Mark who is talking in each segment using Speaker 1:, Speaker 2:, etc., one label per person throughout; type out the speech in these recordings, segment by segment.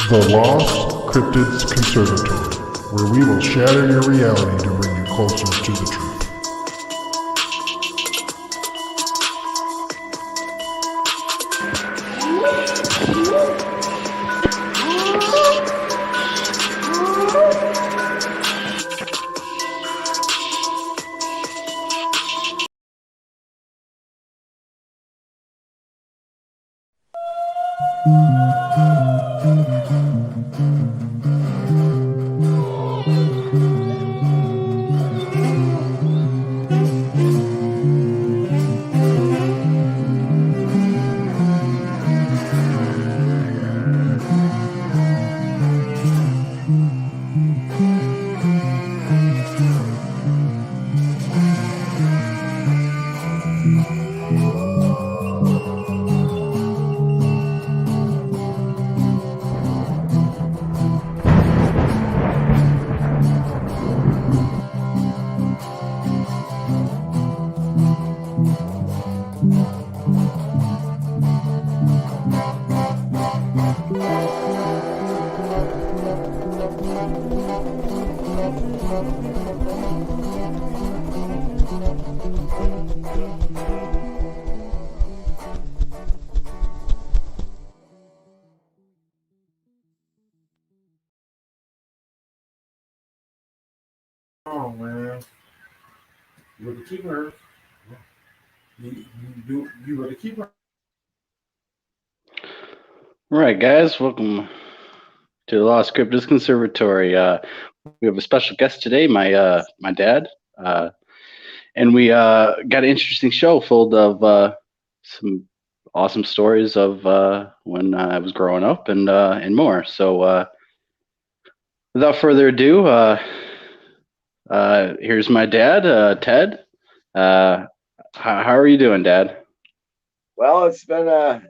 Speaker 1: The Lost Cryptids Conservatory, where we will shatter your reality to bring you closer to the truth.
Speaker 2: Oh man, you were the keeper. You were the keeper.
Speaker 3: All right, guys, welcome to the Lost Cryptids Conservatory. We have a special guest today, my dad, and we got an interesting show full of some awesome stories of when I was growing up and more. So, without further ado, here's my dad, Ted. How are you doing, Dad?
Speaker 4: Well, it's been a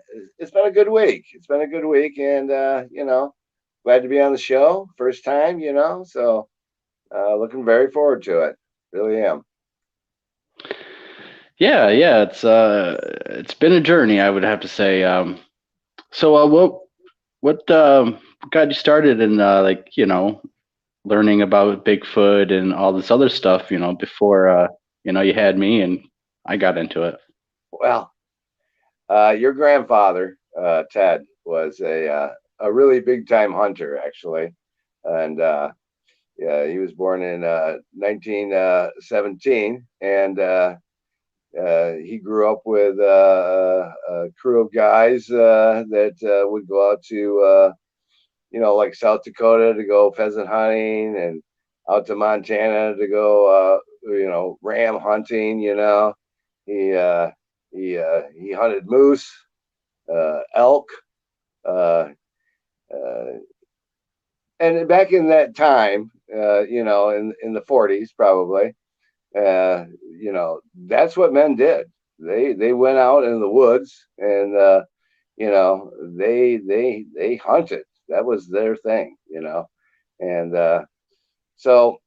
Speaker 4: good week. It's been a good week, and glad to be on the show. First time, so looking very forward to it. Really am.
Speaker 3: Yeah, it's been a journey, I would have to say. So, what got you started in learning about Bigfoot and all this other stuff? Before you had me and I got into it.
Speaker 4: Well, your grandfather, Ted, was a really big time hunter, actually, and yeah, he was born in 1917, and he grew up with a crew of guys that would go out to like South Dakota to go pheasant hunting, and out to Montana to go ram hunting. He hunted moose, elk, uh, uh, and back in that time, in the 40s probably, that's what men did. They went out in the woods, and they hunted. That was their thing, and so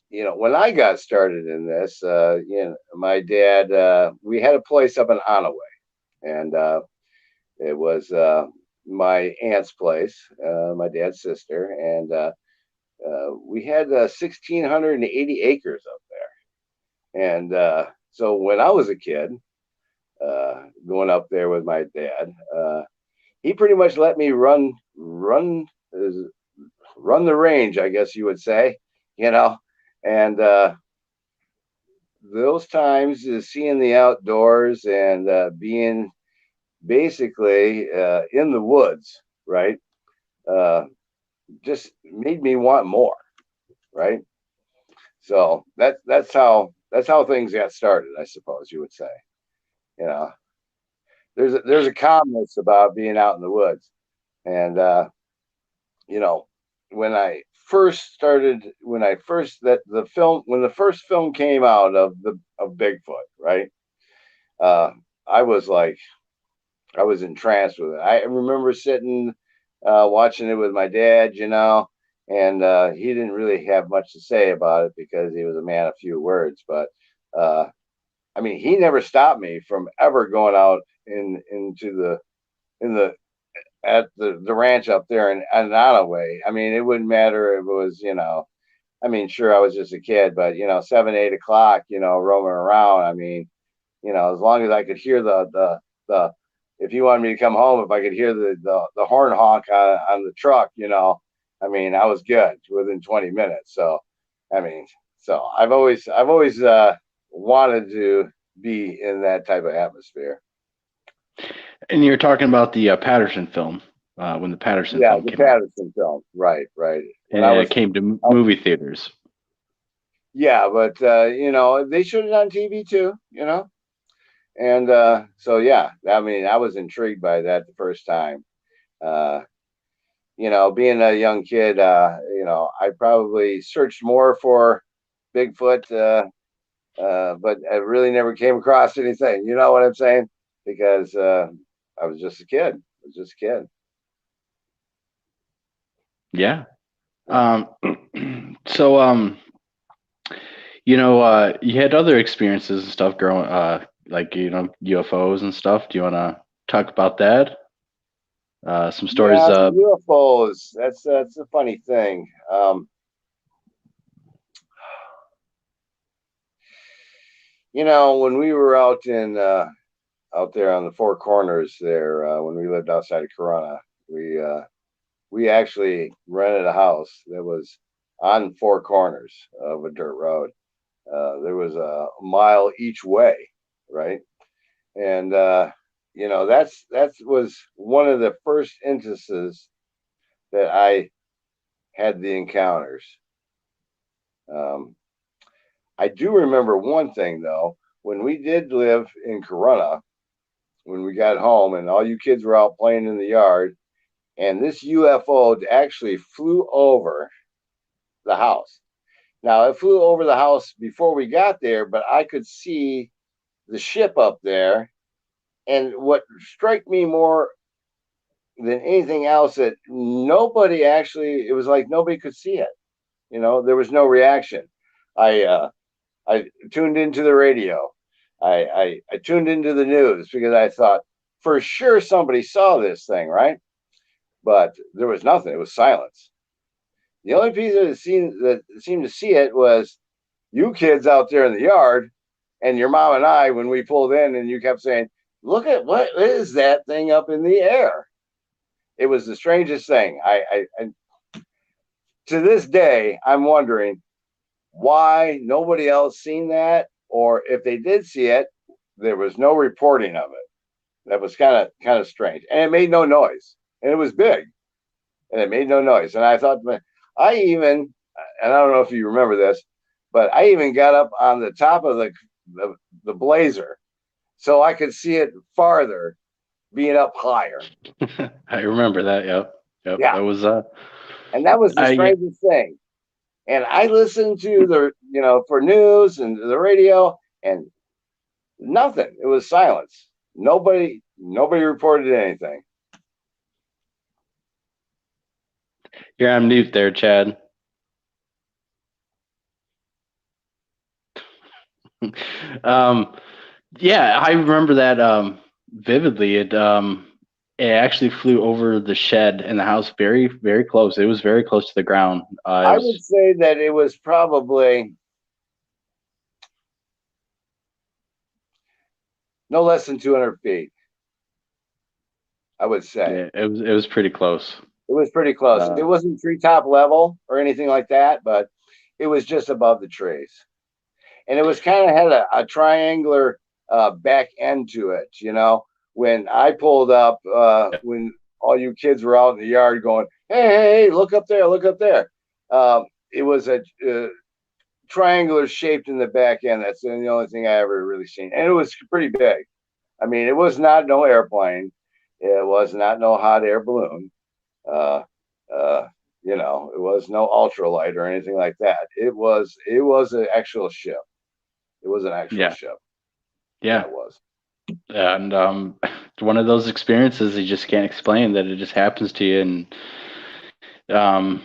Speaker 4: when I got started in this, my dad, we had a place up in Onaway, and it was my aunt's place, my dad's sister, and we had 1,680 acres up there. And so when I was a kid, going up there with my dad, he pretty much let me run the range, I guess you would say, and those times is seeing the outdoors and being basically in the woods, right? Just made me want more, right? So that's how things got started, I suppose you would say. You know, there's a calmness about being out in the woods, and when I first started, when the first film came out of Bigfoot, right? I was like, I was entranced with it. I remember sitting watching it with my dad, and he didn't really have much to say about it because he was a man of few words. But I mean, he never stopped me from ever going out in the at the ranch up there in Onaway. I mean, it wouldn't matter if it was, I mean, sure, I was just a kid, but 7, 8 o'clock, roaming around. I mean, as long as I could hear the if you wanted me to come home, if I could hear the horn honk on the truck, I mean, I was good within 20 minutes. So, I mean, so I've always wanted to be in that type of atmosphere.
Speaker 3: And you're talking about the Patterson film, when the Patterson
Speaker 4: Yeah,
Speaker 3: film
Speaker 4: the
Speaker 3: came out.
Speaker 4: Patterson film, right.
Speaker 3: And it came to movie theaters.
Speaker 4: Yeah, but they showed it on TV too, and so yeah, I mean, I was intrigued by that the first time. Being a young kid, I probably searched more for Bigfoot, but I really never came across anything. You know what I'm saying? Because I was just a kid. I was just a kid.
Speaker 3: Yeah. So, you had other experiences and stuff growing, like, UFOs and stuff. Do you want to talk about that? Some stories.
Speaker 4: Yeah, UFOs. That's a funny thing. When we were out there on the Four Corners there, when we lived outside of Corona, we actually rented a house that was on Four Corners of a dirt road. There was a mile each way, right? And that was one of the first instances that I had the encounters. I do remember one thing though, when we did live in Corona, when we got home and all you kids were out playing in the yard, and this UFO actually flew over the house. Now, it flew over the house before we got there, but I could see the ship up there. And what struck me more than anything else, that nobody actually, it was like nobody could see it. There was no reaction. I tuned into the radio. I tuned into the news because I thought for sure somebody saw this thing, right? But there was nothing. It was silence. The only piece that seemed to see it was you kids out there in the yard, and your mom and I when we pulled in, and you kept saying, "Look at what is that thing up in the air?" It was the strangest thing. I to this day I'm wondering why nobody else seen that, or if they did see it, there was no reporting of it. That was kind of strange, and it made no noise, and it was big, and it made no noise. And I thought, and I don't know if you remember this, but I even got up on the top of the blazer so I could see it farther, being up higher.
Speaker 3: I remember that. Yep.
Speaker 4: Yeah.
Speaker 3: That was
Speaker 4: and that was the strangest thing. And I listened to for news and the radio, and nothing. It was silence. Nobody reported anything.
Speaker 3: You're on mute there, Chad. Yeah, I remember that vividly. It actually flew over the shed in the house, very, very close. It was very close to the ground.
Speaker 4: I would say that it was probably no less than 200 feet. I would say.
Speaker 3: Yeah, it was pretty close.
Speaker 4: It was pretty close. It wasn't treetop level or anything like that, but it was just above the trees. And it was kind of had a triangular back end to it, When I pulled up, when all you kids were out in the yard going, hey, look up there, look up there. It was a triangular shaped in the back end. That's the only thing I ever really seen. And it was pretty big. I mean, it was not no airplane. It was not no hot air balloon. It was no ultralight or anything like that. It was an actual ship. It was an actual ship.
Speaker 3: Yeah,
Speaker 4: it was.
Speaker 3: And one of those experiences you just can't explain, that it just happens to you. And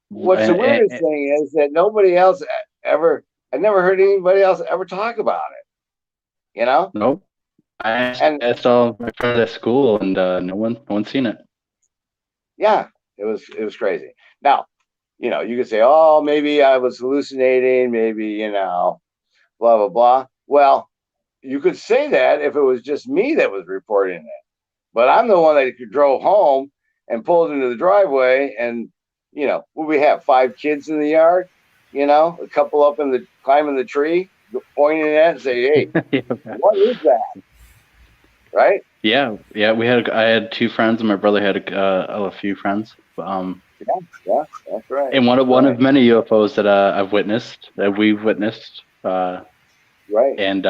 Speaker 4: what's the weirdest thing is that nobody else I never heard anybody else ever talk about it.
Speaker 3: Nope. I asked all my friends at school, and no one's seen it.
Speaker 4: Yeah, it was crazy. Now, you could say, oh, maybe I was hallucinating, maybe, blah, blah, blah. Well, you could say that if it was just me that was reporting it. But I'm the one that drove home and pulled into the driveway, and what we have 5 kids in the yard, a couple up in the climbing the tree, pointing at it and say, hey, what is that? Right?
Speaker 3: Yeah. I had 2 friends, and my brother had a few friends.
Speaker 4: Yeah, that's right.
Speaker 3: And one of many UFOs that I've witnessed, that we've witnessed.
Speaker 4: Right.
Speaker 3: And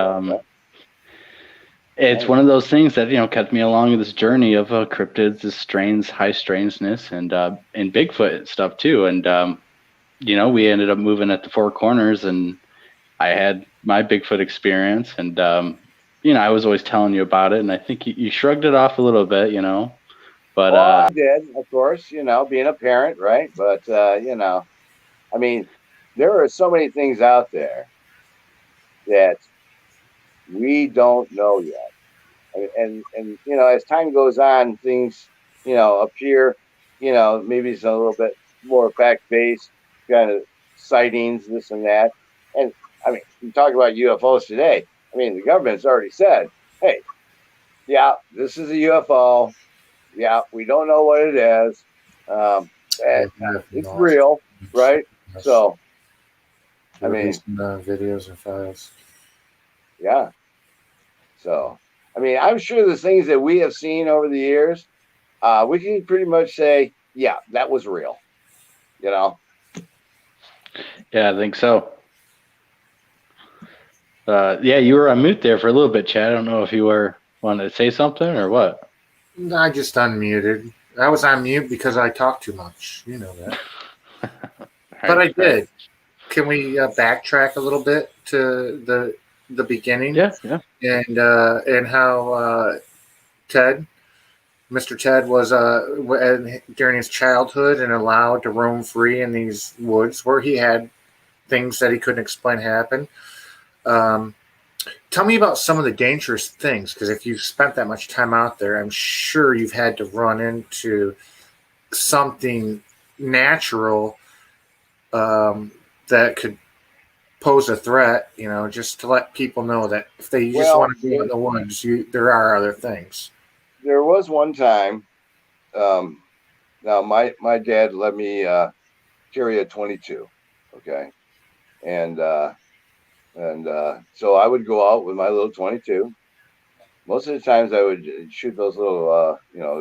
Speaker 3: it's one of those things that kept me along this journey of cryptids, this high strangeness, and Bigfoot and stuff too. And we ended up moving at the Four Corners, and I had my Bigfoot experience, and I was always telling you about it, and I think you shrugged it off a little bit, But
Speaker 4: well, I did, of course, being a parent, right? But I mean, there are so many things out there that we don't know yet. And as time goes on, things, appear, maybe it's a little bit more fact-based kind of sightings, this and that. And I mean, we talk about UFOs today. I mean, the government's already said, hey, yeah, this is a UFO. Yeah, we don't know what it is. And it's real, right?
Speaker 5: Yes.
Speaker 4: So, I
Speaker 5: There
Speaker 4: mean,
Speaker 5: is some, videos and files.
Speaker 4: yeah. So, I mean, I'm sure the things that we have seen over the years, we can pretty much say, yeah, that was real.
Speaker 3: yeah, I think so. Yeah, you were on mute there for a little bit, Chad. I don't know if you were wanting to say something or what.
Speaker 5: I just unmuted. I was on mute because I talk too much. You know that. But I did. Can we backtrack a little bit to the beginning?
Speaker 3: Yeah.
Speaker 5: And how Mr. Ted was during his childhood and allowed to roam free in these woods where he had things that he couldn't explain happen. Tell me about some of the dangerous things, because if you've spent that much time out there, I'm sure you've had to run into something natural that could pose a threat, just to let people know that if they just want to go in the woods, there are other things.
Speaker 4: There was one time, now my dad let me carry a 22, okay? And so I would go out with my little 22. Most of the times I would shoot those little,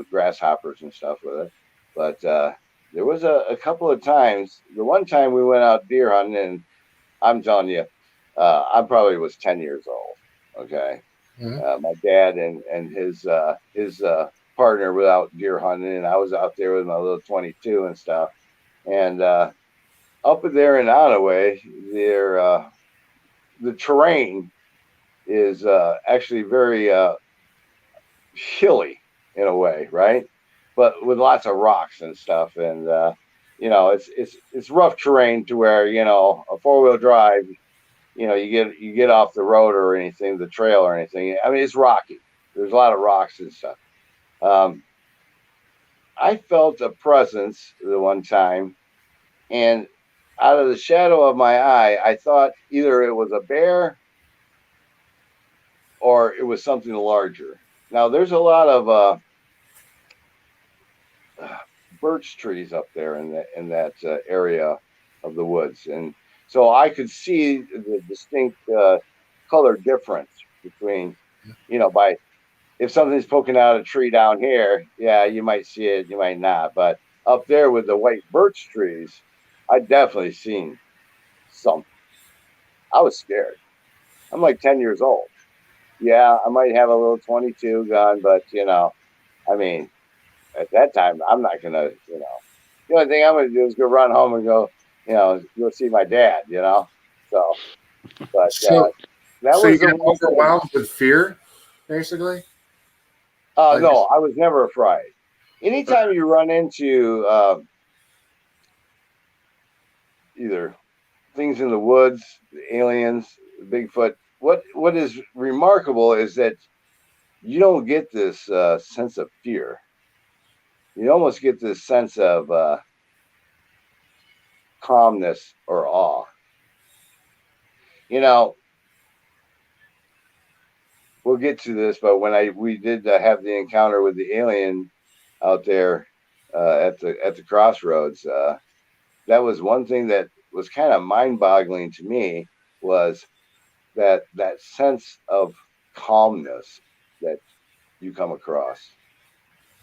Speaker 4: grasshoppers and stuff with it. But there was a couple of times. The one time we went out deer hunting, and I'm telling you, I probably was 10 years old. Okay.
Speaker 5: Mm-hmm.
Speaker 4: My dad and his partner were out deer hunting, and I was out there with my little 22 and stuff. And up there in Ottaway, the terrain is actually very hilly in a way, right? But with lots of rocks and stuff, and it's rough terrain to where a 4-wheel drive, you get off the road or anything, the trail or anything. I mean, it's rocky. There's a lot of rocks and stuff. I felt a presence the one time, and out of the shadow of my eye, I thought either it was a bear or it was something larger. Now, there's a lot of birch trees up there in that area of the woods, and so I could see the distinct color difference between, by if something's poking out a tree down here, yeah, you might see it, you might not, but up there with the white birch trees, I definitely seen something. I was scared. I'm like 10 years old. Yeah, I might have a little 22 gun, but I mean, at that time, I'm not gonna, the only thing I'm gonna do is go run home and go see my dad, So, but that
Speaker 5: so
Speaker 4: was
Speaker 5: you got overwhelmed with fear, basically.
Speaker 4: No, I was never afraid. Anytime you run into either things in the woods, the aliens, the Bigfoot, what is remarkable is that you don't get this sense of fear. You almost get this sense of calmness or awe. You know, we'll get to this, but when we did have the encounter with the alien out there at the crossroads, that was one thing that was kind of mind-boggling to me, was that sense of calmness that you come across,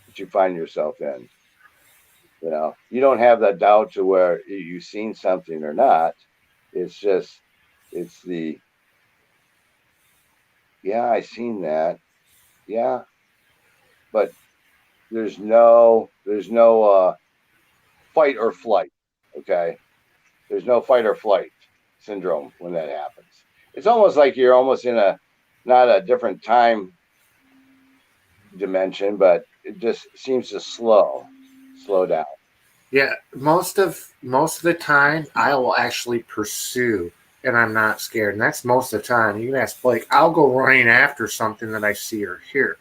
Speaker 4: that you find yourself in. You know, you don't have that doubt to where you've seen something or not. It's just, it's the, yeah, I seen that. Yeah. But there's no fight or flight. Okay. There's no fight or flight syndrome when that happens. It's almost like you're almost in not a different time dimension, but it just seems to slow down.
Speaker 5: Yeah, most of the time I will actually pursue, and I'm not scared. And that's most of the time. You can ask Blake, I'll go running after something that I see or hear.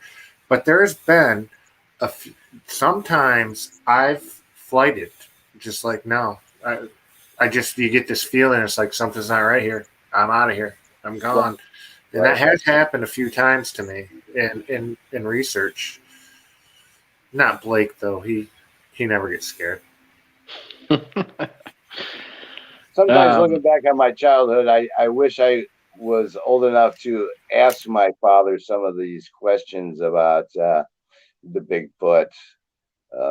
Speaker 5: But there's been sometimes I've flighted, just like no, I just, you get this feeling, it's like something's not right here. I'm out of here. I'm gone. And that has happened a few times to me in research. Not Blake though. He never gets scared.
Speaker 4: Sometimes looking back on my childhood, I wish I was old enough to ask my father some of these questions about the Bigfoot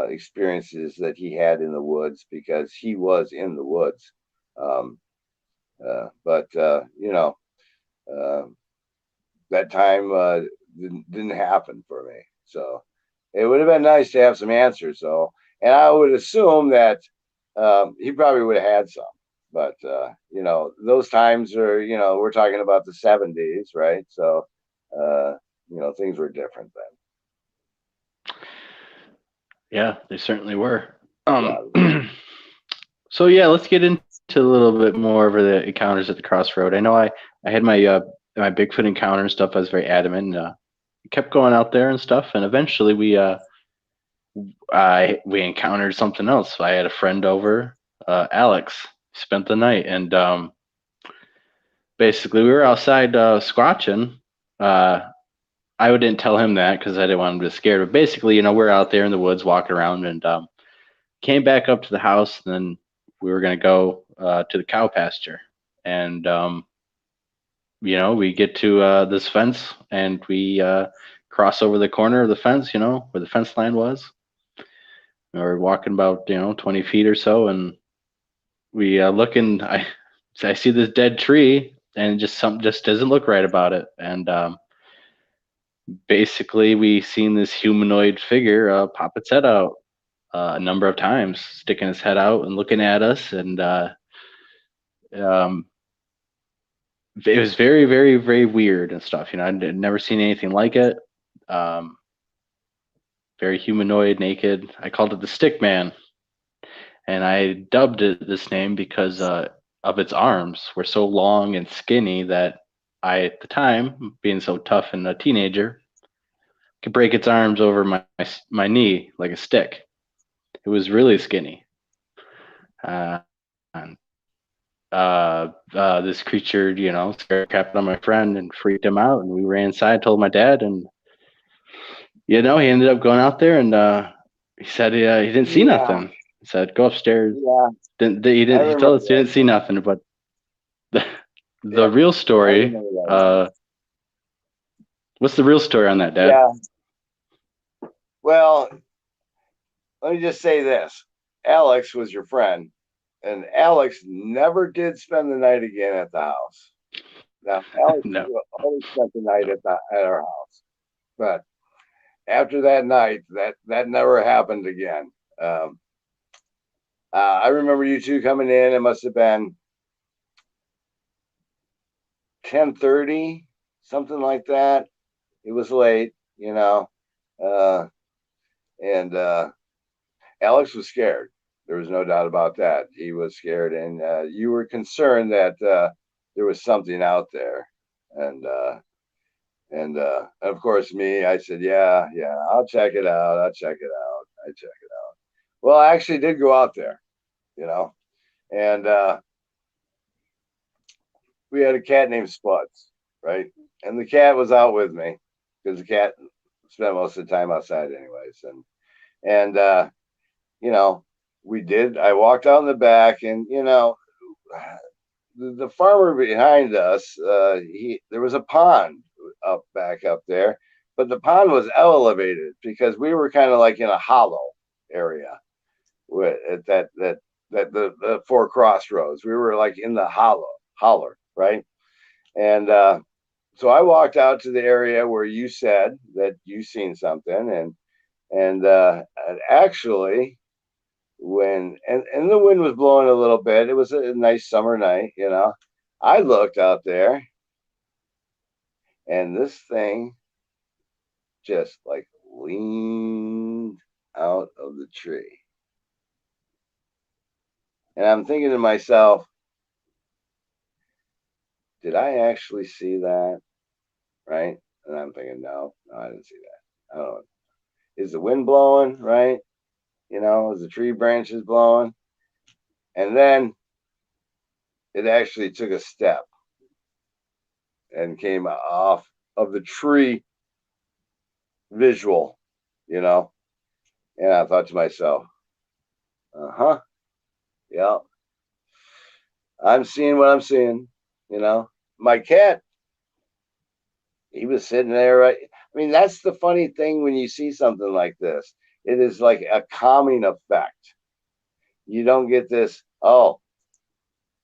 Speaker 4: experiences that he had in the woods, because he was in the woods. But you know, that time didn't happen for me. So it would have been nice to have some answers. So, and I would assume that he probably would have had some. But you know, those times are, you know, we're talking about the 70s, right? So you know, things were different then.
Speaker 3: Yeah, they certainly were.
Speaker 4: Yeah.
Speaker 3: So yeah, let's get into a little bit more of the encounters at the crossroad. I know I had my Bigfoot encounter and stuff. I was very adamant. And, kept going out there and stuff, and eventually we encountered something else. I had a friend over, Alex, spent the night, and basically we were outside squatching. I didn't tell him that because I didn't want him to be scared. But basically, you know, we're out there in the woods walking around, and came back up to the house. And then we were going to go to the cow pasture. And, you know, we get to this fence, and we cross over the corner of the fence, you know, where the fence line was. We were walking about, you know, 20 feet or so. And we looking, I see this dead tree, and just something just doesn't look right about it. And basically we seen this humanoid figure pop its head out a number of times, sticking its head out and looking at us. And it was very, very, very weird and stuff. You know, I'd never seen anything like it. Very humanoid, naked. I called it the Stick Man, and I dubbed it this name because of its arms were so long and skinny that I, at the time, being so tough and a teenager, could break its arms over my knee like a stick. It was really skinny. And this creature, you know, scared crap out of my friend and freaked him out. And we ran inside, told my dad, and you know, he ended up going out there, and he said he didn't see nothing. He said, "Go upstairs." Yeah. He told us he didn't see nothing, but the real story. What's the real story on that, Dad?
Speaker 4: Yeah. Well, let me just say this: Alex was your friend, and Alex never did spend the night again at the house. Now, Alex always spent the night at our house, but after that night, that never happened again. I remember you two coming in. It must have been 10:30, something like that. It was late, you know, and Alex was scared. There was no doubt about that. He was scared, and you were concerned that there was something out there. And And of course, I said, yeah, I'll check it out. I check it out. Well, I actually did go out there, and we had a cat named Spuds, right? And the cat was out with me because the cat spent most of the time outside, anyways. And you know, we did. I walked out in the back, and the farmer behind us, there was a pond back up there, but the pond was elevated because we were kind of like in a hollow area at the four crossroads. We were like in the holler, right? And so I walked out to the area where you said that you seen something, and actually and the wind was blowing a little bit. It was a nice summer night, I looked out there, and this thing just like leaned out of the tree. And I'm thinking to myself, did I actually see that? Right? And I'm thinking, no, I didn't see that. I don't know. Is the wind blowing? Right? Is the tree branches blowing? And then it actually took a step and came off of the tree visual, And I thought to myself, yeah, I'm seeing what I'm seeing, My cat, he was sitting there, right? I mean, that's the funny thing when you see something like this. It is like a calming effect. You don't get this, oh,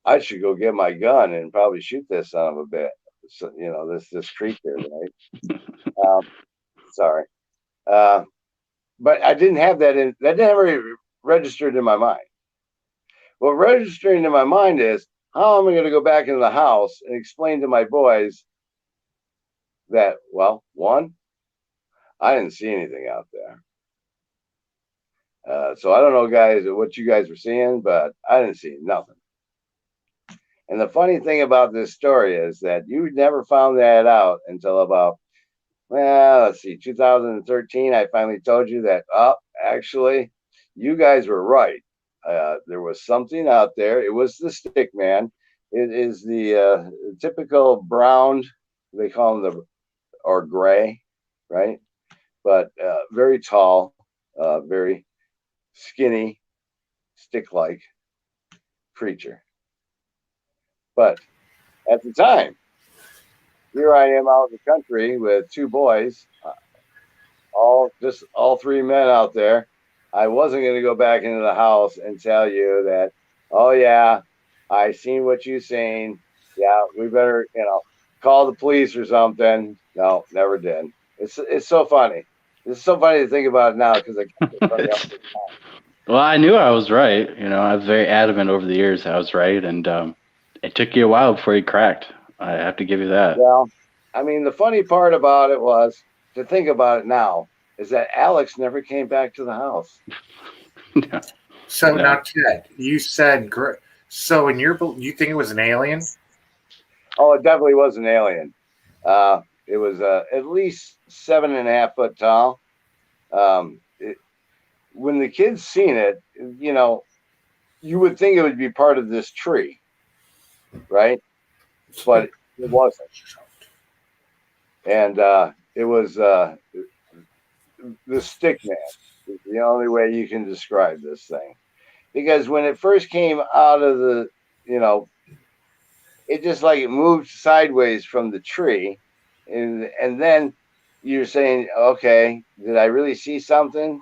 Speaker 4: I should go get my gun and probably shoot this son of a bit. So, this creature, right? Sorry. But I didn't have that never registered in my mind. What registering in my mind is, how am I going to go back into the house and explain to my boys that, well, one, I didn't see anything out there. So I don't know, guys, what you guys were seeing, but I didn't see nothing. And the funny thing about this story is that you never found that out until about, let's see, 2013. I finally told you that, actually, you guys were right. There was something out there. It was the stick man. It is the typical brown, they call them or gray, right? But very tall, very skinny, stick-like creature. But at the time, here I am out in the country with two boys, all three men out there. I wasn't going to go back into the house and tell you that, oh yeah, I seen what you seen. Yeah, we better, call the police or something. No, never did. It's so funny. It's so funny to think about it now because I can't get funny up to the time.
Speaker 3: Well, I knew I was right. I was very adamant over the years I was right, and it took you a while before you cracked. I have to give you that.
Speaker 4: Well, I mean, the funny part about it was, to think about it now, is that Alex never came back to the house.
Speaker 3: No.
Speaker 5: So now, Ted, you said, so you think it was an alien?
Speaker 4: Oh, it definitely was an alien. It was at least 7.5 foot tall. When the kids seen it, you would think it would be part of this tree, right? But it wasn't. And it was the stick man. Is the only way you can describe this thing. Because when it first came out of the, it just like it moved sideways from the tree. And then you're saying, okay, did I really see something?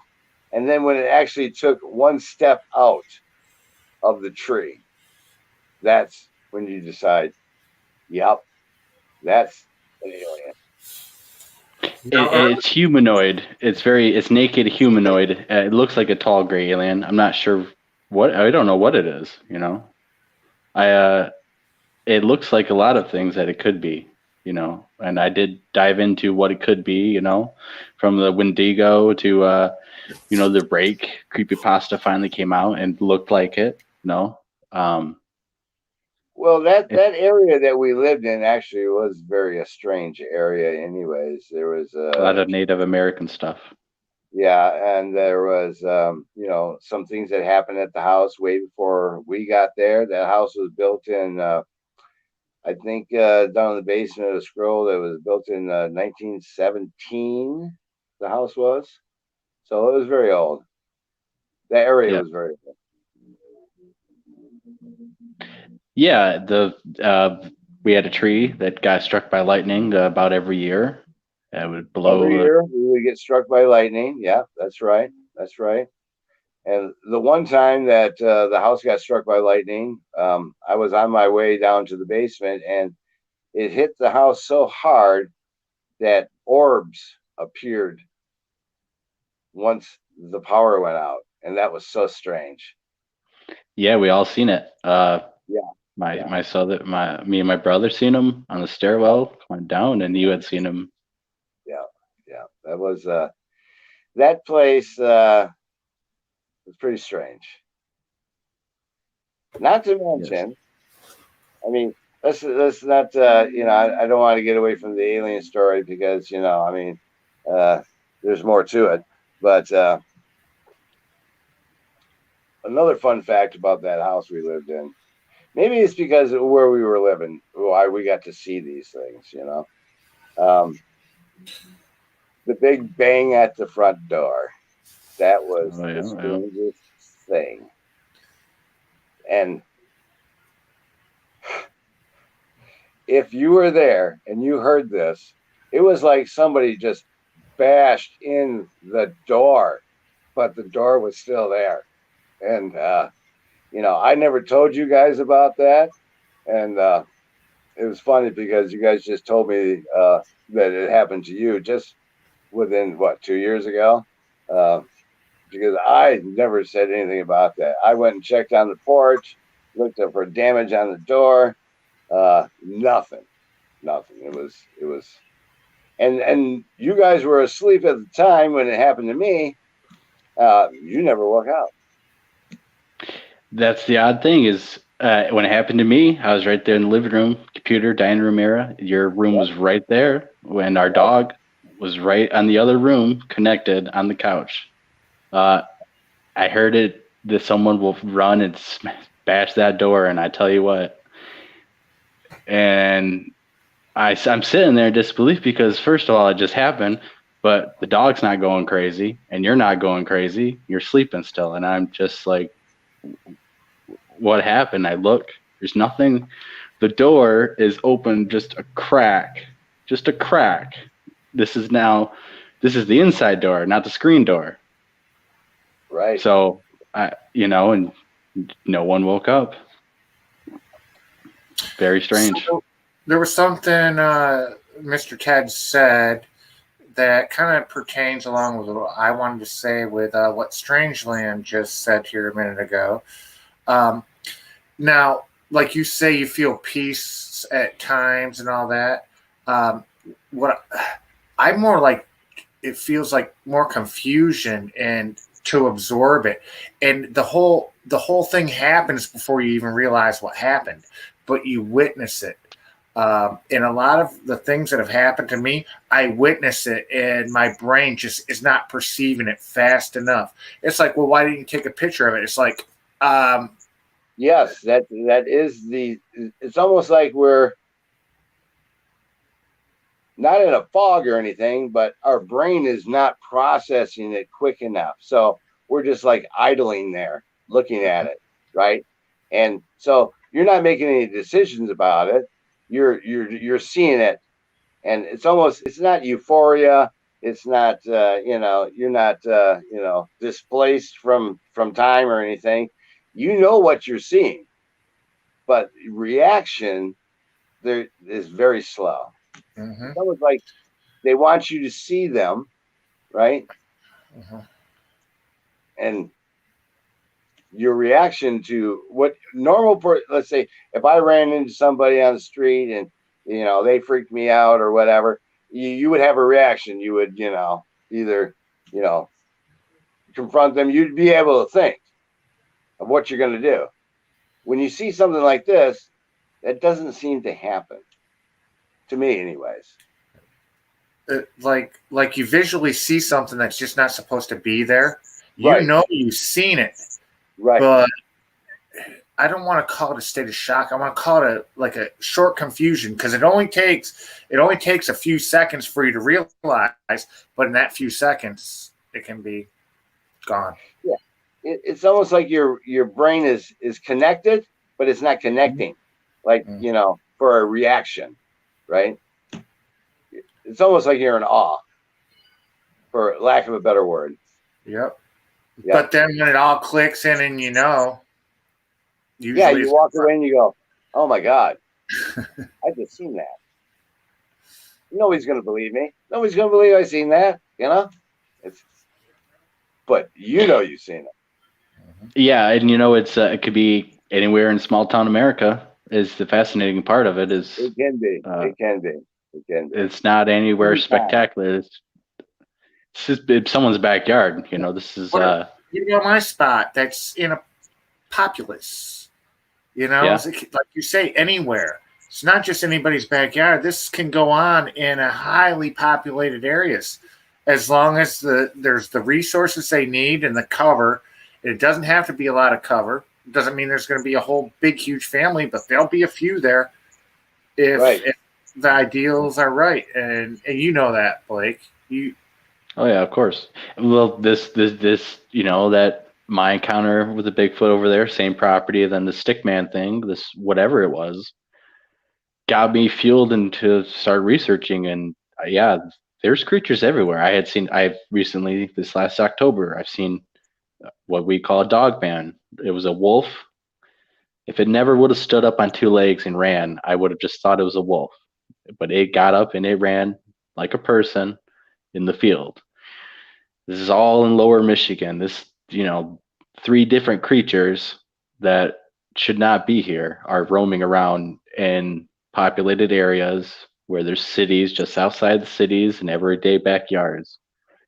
Speaker 4: And then when it actually took one step out of the tree, that's when you decide, yep, that's an alien.
Speaker 3: It's humanoid. It's naked humanoid. It looks like a tall gray alien. I'm not sure I don't know what it is, it looks like a lot of things that it could be, and I did dive into what it could be, from the Wendigo to, the Break creepypasta finally came out and looked like it,
Speaker 4: Well, that area that we lived in actually was very a strange area. Anyways, there was
Speaker 3: A lot of Native American stuff.
Speaker 4: yeah, and there was some things that happened at the house way before we got there. That house was built in I think down in the basement of the scroll that was built in 1917. The house was, so it was very old. That area
Speaker 3: Yeah.
Speaker 4: was very old.
Speaker 3: Yeah, we had a tree that got struck by lightning about every year. It would blow.
Speaker 4: Every year we would get struck by lightning. Yeah, that's right. That's right. And the one time that the house got struck by lightning, I was on my way down to the basement, and it hit the house so hard that orbs appeared once the power went out, and that was so strange.
Speaker 3: Yeah, we all seen it.
Speaker 4: Yeah, yeah,
Speaker 3: Me and my brother seen him on the stairwell going down, and you had seen him.
Speaker 4: yeah, yeah. That was that place was pretty strange. Not to mention, I mean, let's not I don't want to get away from the alien story because there's more to it. But another fun fact about that house we lived in, maybe it's because of where we were living, why we got to see these things. The big bang at the front door, that was the strangest thing. And if you were there and you heard this, it was like somebody just bashed in the door, but the door was still there. And I never told you guys about that, and it was funny because you guys just told me that it happened to you just within 2 years ago, because I never said anything about that. I went and checked on the porch, looked up for damage on the door. Nothing. It was, and you guys were asleep at the time when it happened to me. You never woke out.
Speaker 3: That's the odd thing is when it happened to me, I was right there in the living room, computer, dining room area. Your room was right there when our dog was right on the other room, connected on the couch. I heard it that someone will run and bash that door, and I tell you what. And I'm sitting there in disbelief because first of all, it just happened, but the dog's not going crazy, and you're not going crazy. You're sleeping still, and I'm just like, what happened? I look, there's nothing. The door is open, just a crack. This is the inside door, not the screen door.
Speaker 4: Right.
Speaker 3: So and no one woke up. Very strange.
Speaker 5: So, there was something Mr. Ted said that kind of pertains along with what I wanted to say with what Strangeland just said here a minute ago. Now, like you say, you feel peace at times and all that. What I'm more like, it feels like more confusion and to absorb it, and the whole thing happens before you even realize what happened, but you witness it. And a lot of the things that have happened to me, I witness it, and my brain just is not perceiving it fast enough. It's like, well, why didn't you take a picture of it? It's like,
Speaker 4: yes, that is it's almost like we're not in a fog or anything, but our brain is not processing it quick enough. So we're just like idling there, looking at it, right? And so you're not making any decisions about it. You're seeing it, and it's not euphoria. It's not you're not displaced from time or anything. You know what you're seeing, but reaction there is very slow.
Speaker 5: mm-hmm.
Speaker 4: It's almost like they want you to see them, right?
Speaker 5: Mm-hmm.
Speaker 4: And your reaction to what let's say if I ran into somebody on the street and they freaked me out or whatever, you would have a reaction. You would either confront them. You'd be able to think of what you're going to do. When you see something like this, That doesn't seem to happen to me, anyways.
Speaker 5: Like you visually see something that's just not supposed to be there. You
Speaker 4: Right.
Speaker 5: know you've seen it,
Speaker 4: Right.
Speaker 5: but I don't want to call it a state of shock. I want to call it a short confusion, because it only takes a few seconds for you to realize, but in that few seconds it can be gone.
Speaker 4: Yeah. It's almost like your brain is connected, but it's not connecting, like, for a reaction, right? It's almost like you're in awe, for lack of a better word.
Speaker 5: Yep. But then when it all clicks in, and usually
Speaker 4: you walk away and you go, oh my God, I just seen that. Nobody's going to believe me. Nobody's going to believe I seen that, but you've seen it.
Speaker 3: Yeah, and it's it could be anywhere in small town America. Is the fascinating part of it is
Speaker 4: it can be. It can be.
Speaker 3: It's not anywhere spectacular. It's just someone's backyard. This is.
Speaker 5: What about my spot? That's in a populace. Like you say, anywhere. It's not just anybody's backyard. This can go on in a highly populated areas, as long as there's the resources they need and the cover. It doesn't have to be a lot of cover. It doesn't mean there's going to be a whole big, huge family, but there'll be a few there if the ideals are right. And you know that, Blake.
Speaker 3: Oh yeah, of course. Well, this that my encounter with the Bigfoot over there, same property, then the Stickman thing, this whatever it was, got me fueled into start researching. And there's creatures everywhere. I've recently, this last October, I've seen what we call a dog man. It was a wolf. If it never would have stood up on two legs and ran, I would have just thought it was a wolf. But it got up and it ran like a person in the field. This is all in Lower Michigan. This, 3 different creatures that should not be here are roaming around in populated areas where there's cities just outside the cities and everyday backyards.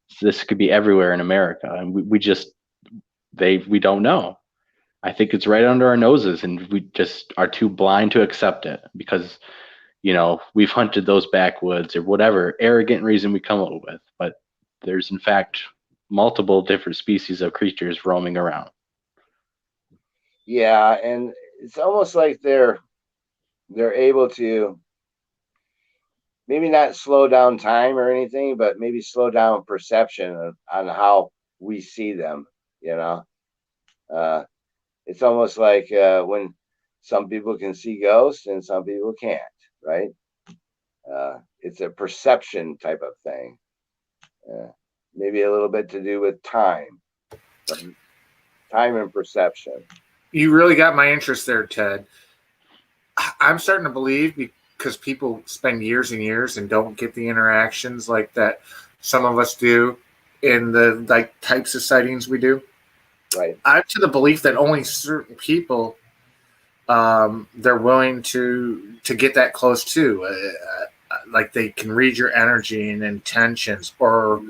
Speaker 3: So this could be everywhere in America, and we don't know. I think it's right under our noses, and we just are too blind to accept it because, we've hunted those backwoods or whatever arrogant reason we come up with. But there's in fact multiple different species of creatures roaming around.
Speaker 4: Yeah, and it's almost like they're able to maybe not slow down time or anything, but maybe slow down perception on how we see them. It's almost like when some people can see ghosts and some people can't, right? It's a perception type of thing. Maybe a little bit to do with time and perception.
Speaker 5: You really got my interest there, Ted. I'm starting to believe, because people spend years and years and don't get the interactions like that some of us do in the types of sightings we do.
Speaker 4: Right.
Speaker 5: I'm to the belief that only certain people they're willing to get that close to, like they can read your energy and intentions. Or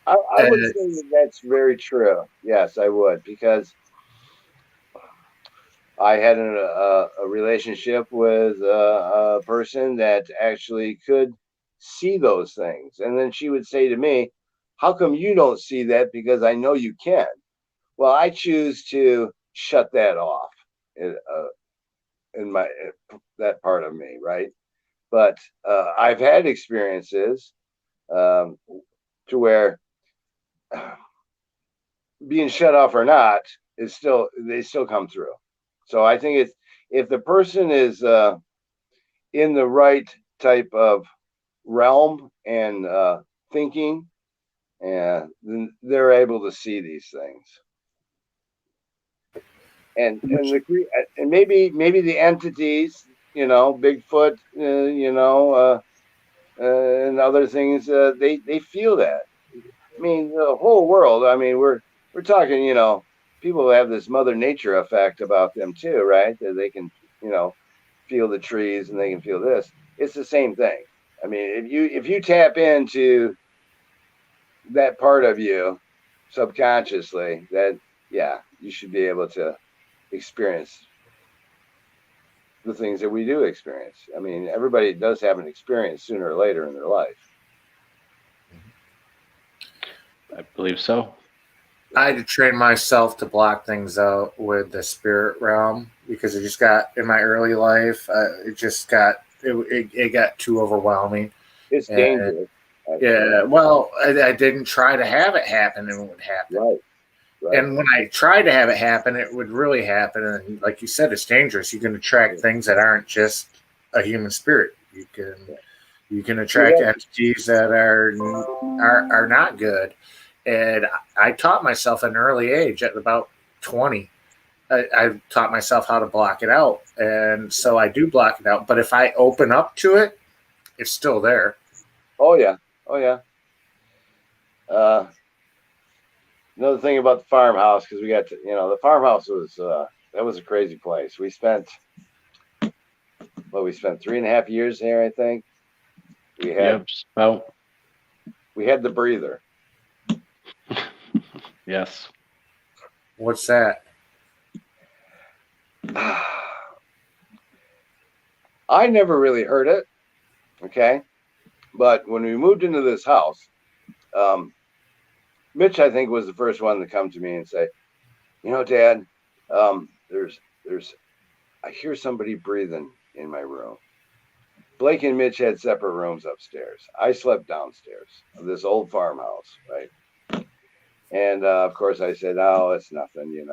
Speaker 4: I would say that's very true. Yes, I would, because I had a relationship with a person that actually could see those things, and then she would say to me, "How come you don't see that? Because I know you can." Well, I choose to shut that off in that part of me, right? But I've had experiences to where being shut off or not, they still come through. So I think it's, if the person is in the right type of realm and thinking, then they're able to see these things. And maybe the entities, Bigfoot, and other things, they feel that. I mean, the whole world. I mean, we're talking, people have this Mother Nature effect about them too, right? That they can, feel the trees and they can feel this. It's the same thing. I mean, if you tap into that part of you subconsciously, that you should be able to experience the things that we do experience. I mean, everybody does have an experience sooner or later in their life.
Speaker 3: I believe so.
Speaker 5: I had to train myself to block things out with the spirit realm because it just got in my early life. It got too overwhelming.
Speaker 4: It's
Speaker 5: And,
Speaker 4: dangerous.
Speaker 5: yeah, well, I didn't try to have it happen, and it would happen.
Speaker 4: Right.
Speaker 5: And when I tried to have it happen, it would really happen. And like you said, it's dangerous. You can attract things that aren't just a human spirit. You can attract entities that are not good. And I taught myself at an early age, at about 20. I taught myself how to block it out, and so I do block it out. But if I open up to it, it's still there.
Speaker 4: Oh yeah. Another thing about the farmhouse, because we got to, the farmhouse was that was a crazy place. We spent 3.5 years there, I think. We had we had the breather.
Speaker 3: Yes.
Speaker 5: What's that?
Speaker 4: I never really heard it. Okay. But when we moved into this house, Mitch, I think, was the first one to come to me and say, Dad, I hear somebody breathing in my room. Blake and Mitch had separate rooms upstairs. I slept downstairs of this old farmhouse, right? And of course I said, "Oh, it's nothing,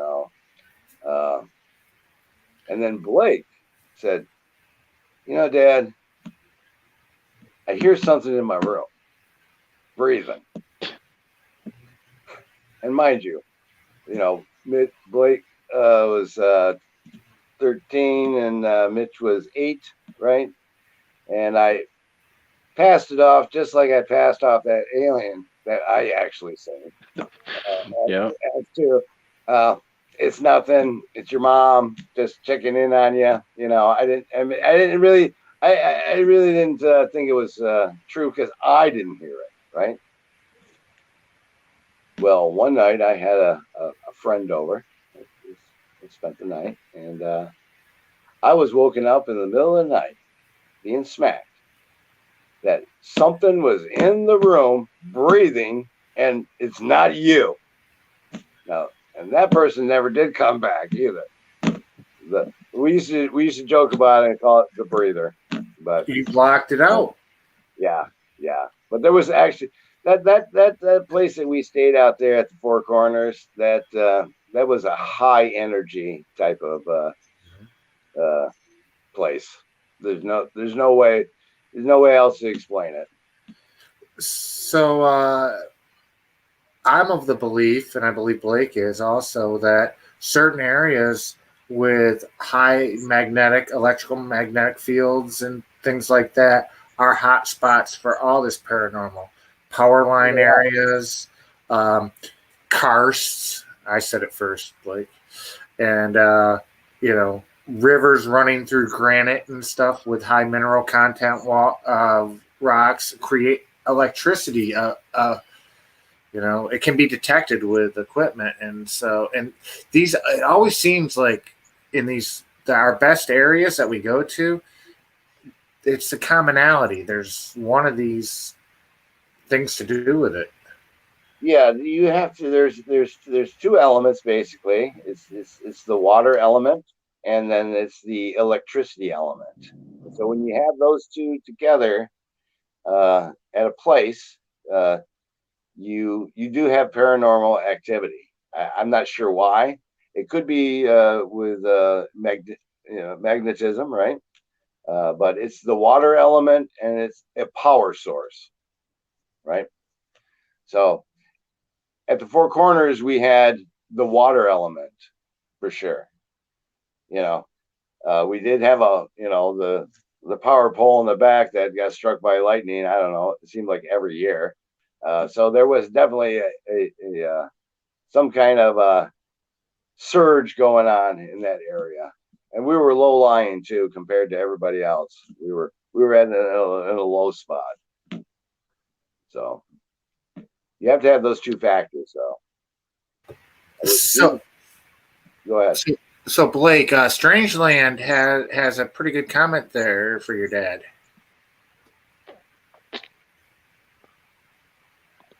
Speaker 4: And then Blake said, Dad, I hear something in my room, breathing. And mind you, Blake was 13 and Mitch was 8, right? And I passed it off just like I passed off that alien that I actually seen. It's nothing. It's your mom just checking in on you. I really didn't think it was true because I didn't hear it, right? Well, one night I had a friend over. We spent the night, and I was woken up in the middle of the night, being smacked that something was in the room breathing, and it's not you. Now, and that person never did come back either. We used to joke about it and call it the breather, but
Speaker 5: you blocked it out.
Speaker 4: Yeah. But there was actually that place that we stayed out there at the Four Corners. That was a high energy type of place. There's no way else to explain it.
Speaker 5: So I'm of the belief, and I believe Blake is also, that certain areas with high electrical magnetic fields and things like that are hot spots for all this paranormal. Power line areas, karsts. I said it first, Blake. And, rivers running through granite and stuff with high mineral content rocks create electricity. It can be detected with equipment. And these, it always seems like in our best areas that we go to, it's the commonality. There's one of these things to do with it.
Speaker 4: Yeah, you have to. There's two elements basically. It's the water element, and then it's the electricity element. So when you have those two together at a place, you do have paranormal activity. I'm not sure why. It could be with magnetism, right? But it's the water element, and it's a power source, right? So at the Four Corners, we had the water element for sure. We did have the power pole in the back that got struck by lightning. I don't know. It seemed like every year. So there was definitely a some kind of a surge going on in that area, and we were low lying too compared to everybody else. We were in a low spot. So you have to have those two factors, though.
Speaker 5: So
Speaker 4: go ahead.
Speaker 5: So Blake, Strangeland has a pretty good comment there for your dad.
Speaker 3: I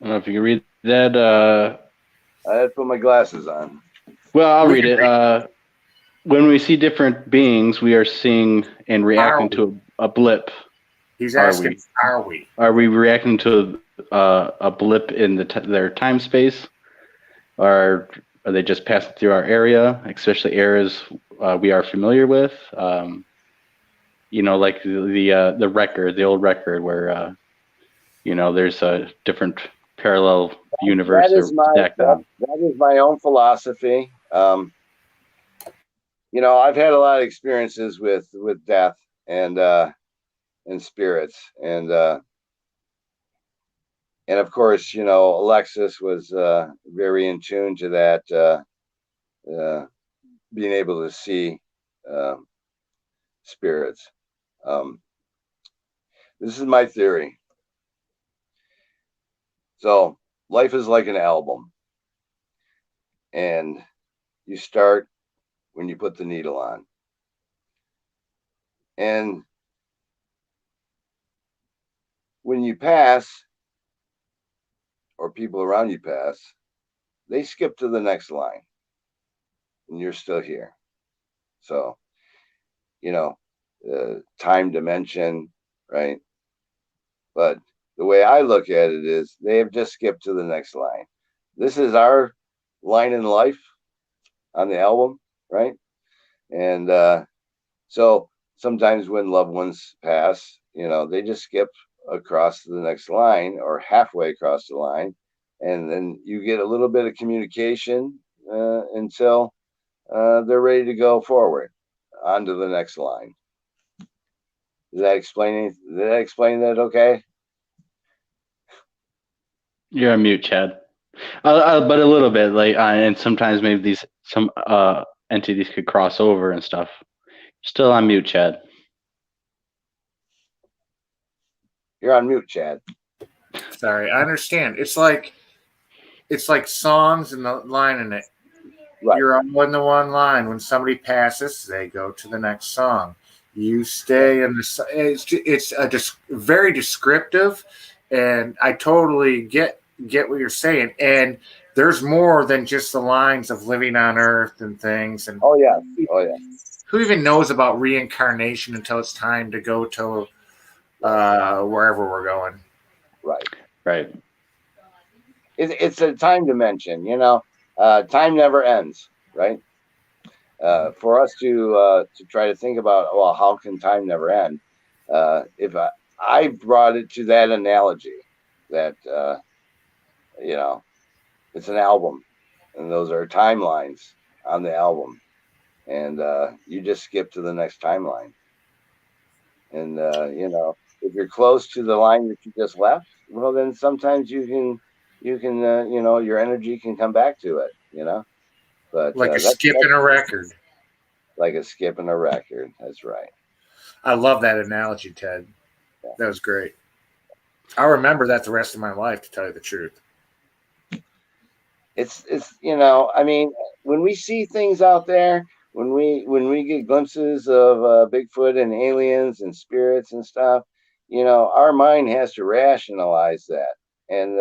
Speaker 3: don't know if you can read that.
Speaker 4: I had to put my glasses on.
Speaker 3: Well, I'll read it. When we see different beings, we are seeing and reacting to a blip.
Speaker 5: He's asking, are we?
Speaker 3: Are we reacting to a blip in their time space? Or are they just passing through our area, especially areas we are familiar with? Like the record, the old record, where there's a different parallel universe.
Speaker 4: That is my own philosophy. I've had a lot of experiences with death and spirits, and of course, Alexis was very in tune to that, being able to see spirits. This is my theory. So life is like an album, and you start when you put the needle on. And when you pass, or people around you pass, they skip to the next line, and you're still here. So, time dimension, right? But the way I look at it is they have just skipped to the next line. This is our line in life on the album, right? And so sometimes when loved ones pass, they just skip across to the next line or halfway across the line, and then you get a little bit of communication until they're ready to go forward onto the next line. Did that explain that okay?
Speaker 3: You're on mute, Chad. But a little bit, and sometimes maybe some entities could cross over and stuff. Still on mute, Chad.
Speaker 4: You're on mute, Chad.
Speaker 5: Sorry, I understand. It's like songs in the line in it. Right. You're all in the one line. When somebody passes, they go to the next song. You stay in the. It's very descriptive, and I totally get what you're saying. And there's more than just the lines of living on Earth and things. And
Speaker 4: oh yeah.
Speaker 5: Who even knows about reincarnation until it's time to go to wherever we're going?
Speaker 4: Right. It's a time dimension. Time never ends, right? For us to try to think about, well, how can time never end? If I brought it to that analogy that it's an album, and those are timelines on the album, and you just skip to the next timeline. And if you're close to the line that you just left, well, then sometimes you can your energy can come back to it, but
Speaker 5: like skipping a record.
Speaker 4: Like a skip in a record. That's right.
Speaker 5: I love that analogy, Ted. Yeah. That was great. I'll remember that the rest of my life, to tell you the truth.
Speaker 4: It's I mean, when we see things out there, when we get glimpses of Bigfoot and aliens and spirits and stuff, our mind has to rationalize that. And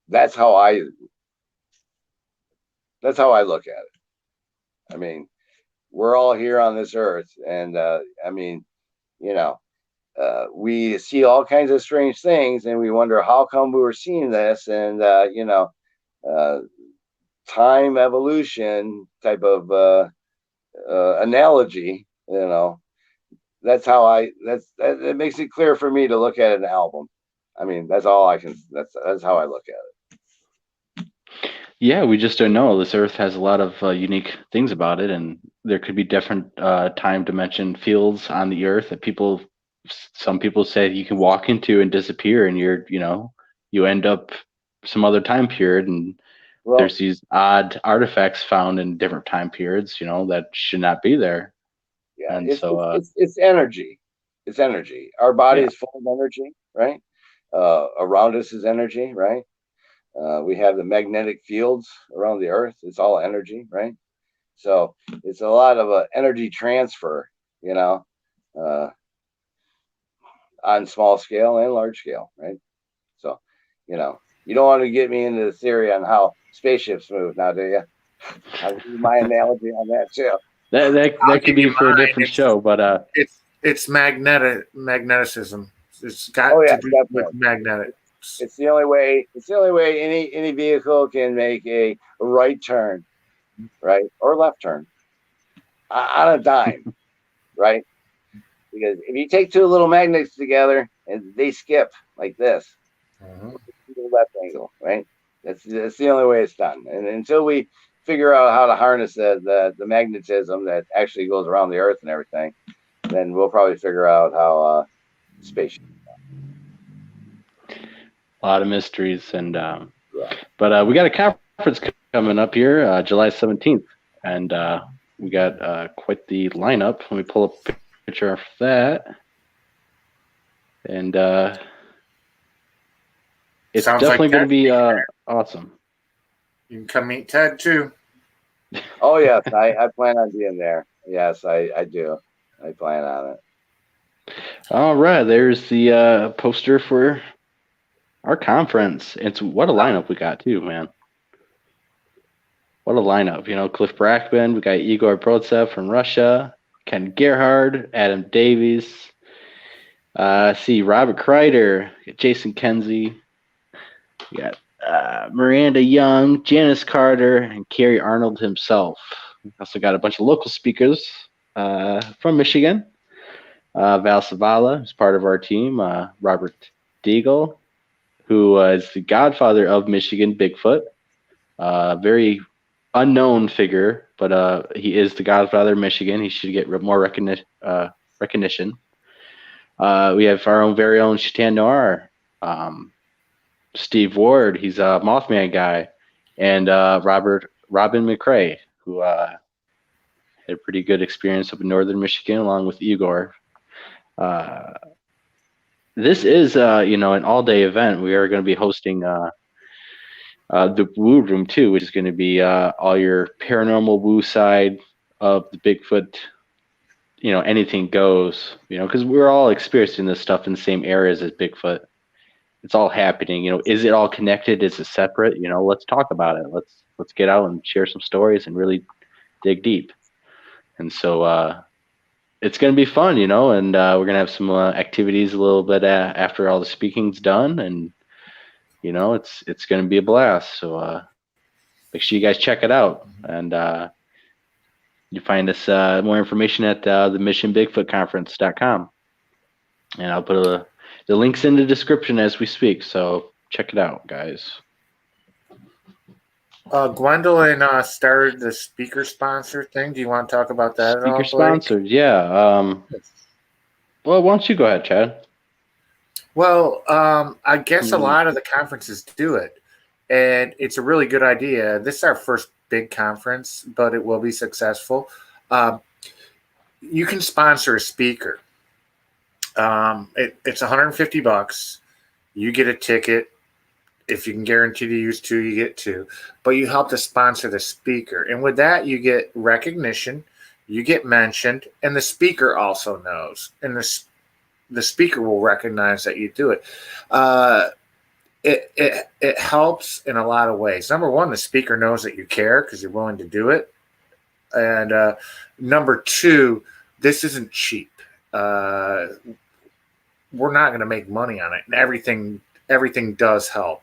Speaker 4: that's how I look at it. I mean, we're all here on this earth, and I mean, we see all kinds of strange things, and we wonder how come we were seeing this, and time evolution type of analogy. That's how that makes it clear for me to look at an album. I mean, that's all I can. That's how I look at it.
Speaker 3: Yeah, we just don't know. This Earth has a lot of unique things about it, and there could be different time dimension fields on the Earth that some people say you can walk into and disappear, and you end up some other time period, and there's these odd artifacts found in different time periods, that should not be there.
Speaker 4: Yeah, and it's energy. It's energy. Our body is full of energy, right? Around us is energy, right? We have the magnetic fields around the Earth. It's all energy, right? So it's a lot of energy transfer, uh, on small scale and large scale, right? So, you don't want to get me into the theory on how spaceships move now, do you? I'll give you my analogy on that too.
Speaker 3: That could be for a different show, but
Speaker 5: It's magneticism. It's
Speaker 4: Oh
Speaker 5: got
Speaker 4: yeah,
Speaker 5: to do with
Speaker 4: definitely.
Speaker 5: magnetics.
Speaker 4: It's the only way. It's the only way any vehicle can make a right turn, right, or left turn on a dime, right? Because if you take two little magnets together and they skip like this,
Speaker 5: Mhm.
Speaker 4: the left angle, right? That's the only way it's done. And until we figure out how to harness the magnetism that actually goes around the Earth and everything, then we'll probably figure out how space.
Speaker 3: a lot of mysteries. And
Speaker 4: Yeah.
Speaker 3: but we got a conference coming up here, July 17th, and we got quite the lineup. Let me pull up a picture of that, and it's
Speaker 5: Sounds
Speaker 3: definitely
Speaker 5: like
Speaker 3: going to be
Speaker 5: Ted.
Speaker 3: awesome.
Speaker 5: You can come meet Ted too.
Speaker 4: Oh yes, I plan on being there. Yes, I do. I plan on it.
Speaker 3: All right, there's the poster for our conference. It's what a lineup we got too, man. What a lineup. Cliff Brackman, we got Igor Brotsev from Russia, Ken Gerhard, Adam Davies, see Robert Kreider, Jason Kenzie, we got Miranda Young, Janice Carter, and Kerry Arnold himself. We also got a bunch of local speakers from Michigan. Val Savala, who's part of our team, Robert Deagle, who is the godfather of Michigan Bigfoot. Very unknown figure, but he is the godfather of Michigan. He should get more recognition. We have our own very own Shatan Noir, Steve Ward. He's a Mothman guy, and Robin McCrae, who had a pretty good experience up in northern Michigan, along with Igor. This is, an all-day event. We are going to be hosting the Woo Room too, which is going to be all your paranormal woo side of the Bigfoot. Anything goes. Because we're all experiencing this stuff in the same areas as Bigfoot. It's all happening. Is it all connected? Is it separate? Let's talk about it. Let's get out and share some stories and really dig deep. And so it's going to be fun, and we're going to have some activities a little bit after all the speaking's done, and it's going to be a blast. So make sure you guys check it out, and you find us more information at the missionbigfootconference.com, and I'll put the links in the description as we speak. So check it out, guys.
Speaker 5: Gwendolyn started the speaker sponsor thing. Do you want to talk about that at all,
Speaker 3: Speaker
Speaker 5: Blake?
Speaker 3: sponsored, yeah. Well, why don't you go ahead, Chad?
Speaker 5: Well, I guess a lot of the conferences do it, and it's a really good idea. This is our first big conference, but it will be successful. You can sponsor a speaker. It's $150. You get a ticket. If you can guarantee to use two, you get two. But you help to sponsor the speaker. And with that, you get recognition, you get mentioned, and the speaker also knows. And the speaker will recognize that you do it. It helps in a lot of ways. Number one, the speaker knows that you care because you're willing to do it. And number two, this isn't cheap. We're not going to make money on it. And everything does help.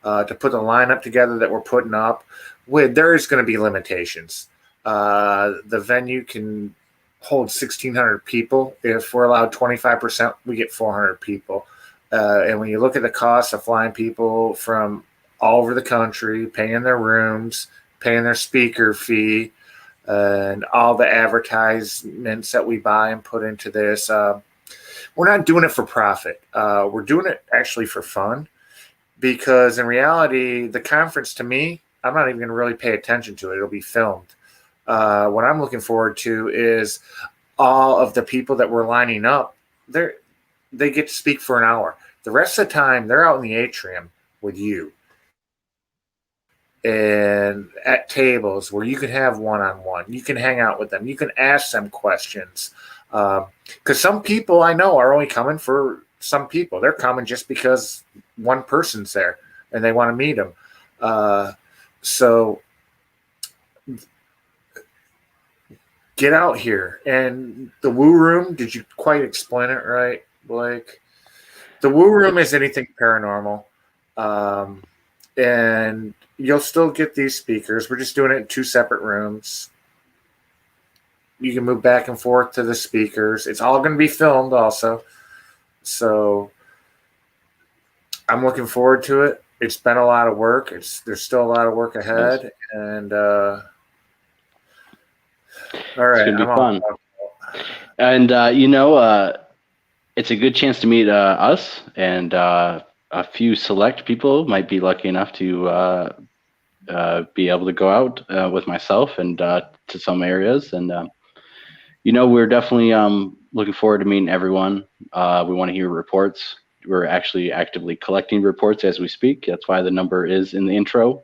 Speaker 5: To put the lineup together that we're putting up, there is going to be limitations. The venue can hold 1,600 people. If we're allowed 25%, we get 400 people. And when you look at the cost of flying people from all over the country, paying their rooms, paying their speaker fee, and all the advertisements that we buy and put into this, we're not doing it for profit. We're doing it actually for fun. Because in reality, the conference, to me, I'm not even going to really pay attention to it. It'll be filmed. What I'm looking forward to is all of the people that we're lining up. They get to speak for an hour. The rest of the time, they're out in the atrium with you. and at tables where you can have one-on-one. You can hang out with them. You can ask them questions. Because some people I know are only coming for some people. They're coming just because one person's there and they want to meet them. So get out here. And the Woo Room, did you quite explain it right, Blake? The Woo Room is anything paranormal. And you'll still get these speakers. We're just doing it in 2 separate rooms. You can move back and forth to the speakers. It's all going to be filmed also. So I'm looking forward to it. It's been a lot of work. There's still a lot of work ahead. And all right.
Speaker 3: It's going to be fun. And, it's a good chance to meet us, and a few select people might be lucky enough to be able to go out with myself and to some areas. And, we're definitely looking forward to meeting everyone. We want to hear reports. We're actually actively collecting reports as we speak. That's why the number is in the intro.